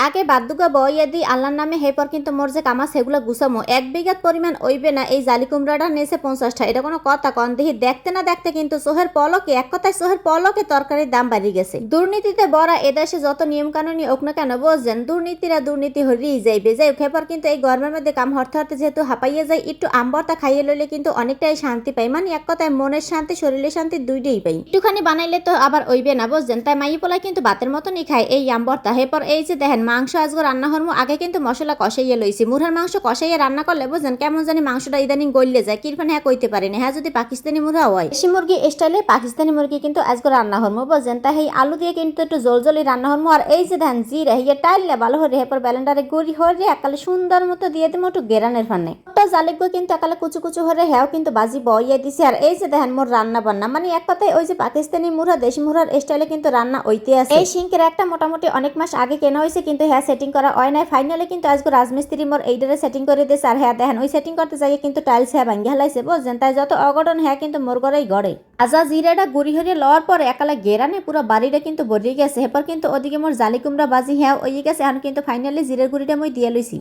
আগে বাদ্যুকা বইয়া দিই আল্লাহর নামে হেপর কিন্তু মোর যে কামা সেগুলো গুছামো 1 বিঘাত পরিমাণ ওইবে না এই জালি কুমড়াটা নেছে 50টা। এটা কোনো কথা কন দেখি দেখতে না দেখতে কিন্তু সোহের পলকে এক কথায় সোহের পলকে তরকারির দাম বাড়ি গেছে। দুর্নীতিতে বড়া এদেশে যত নিয়ম কানুনি হোক না কেন বুঝছেন দুর্নীতিরা দুর্নীতি হরিই যাইবে। যাই হোক হেপর কিন্তু এই গরমের মধ্যে কাম হরতে হরতে যেহেতু হাঁপাইয়া যায় একটু আমবরটা খাইয়ে লইলে কিন্তু অনেকটাই শান্তি পাই। মানে এক কথায় মনের শান্তি শরীরের শান্তি দুইটাই পাই। একটুখানি বানাইলে তো আবার ওইবে না বুঝছেন, তাই মাই পোলাই কিন্তু ভাতের মতনই খায় এই আমবরটা। হেপর এই যে দেখেন মাংস আজকে রান্না হরমু আগে কিন্তু মশলা কষাইয়া লইছি। মুরহার মাংস কষাইয়া রান্না করলে বুঝছেন কেমন জানি মাংসটা ইদানিং গললে যায় কিরফান হ্যাঁ কইতে পারি না। হ্যাঁ যদি পাকিস্তানি মুরহা হয় দেশি মুরগি স্টাইলে পাকিস্তানি মুরগি কিন্তু আজকে রান্না হরমু বুঝছেন, তাই এই আলু দিয়ে কিন্তু একটু জল জলি রান্না হরমু। আর এই যে ধান জিরা হিয়া টাইলে ভালো হরে হেপর ব্যালেন্ডারে গুড়ি হরে একালে সুন্দর মতো দিয়ে দেবো একটু গেরানের ফানে জালিগো কিন্তু একালে কুচু কুচু হরে হ্যাঁ কিন্তু বাজি বইয়া দিছে। আর এই যে দেখেন মোর রান্না বান্না মানে এক কথায় ওই যে পাকিস্তানি মুরহা দেশি মুরহার স্টাইলে কিন্তু রান্না ওইতে আছে। এই সিঙ্কের একটা মোটামুটি অনেক মাস আগে কেনা হয়েছে কিন্তু হ্যাঁ সেটিং করা হয় নাই। ফাইনালি কিন্তু আজকে রাজমিস্ত্রি মোর এইটারে সেটিং করে দিয়েছে। আর হ্যাঁ দেখেন ওই সেটিং করতে যাই কিন্তু টাইলস হ্যাঁ ভাঙ্গি হালাইছে বুঝছেন, তাই যত অঘটন হ্যাঁ কিন্তু মোর ঘরেই গড়ে। আজা জিরাটা গুড়ি হরিয়ে লওয়ার পর একালে গেরানে পুরো বাড়িটা কিন্তু ভরিয়ে গেছে। এরপর কিন্তু ওদিকে মোর জালি কুমড়া বাজি হ্যাঁ ওই গেছে এখন কিন্তু ফাইনালি জিরের গুড়িটা মই দিয়ে লইছি।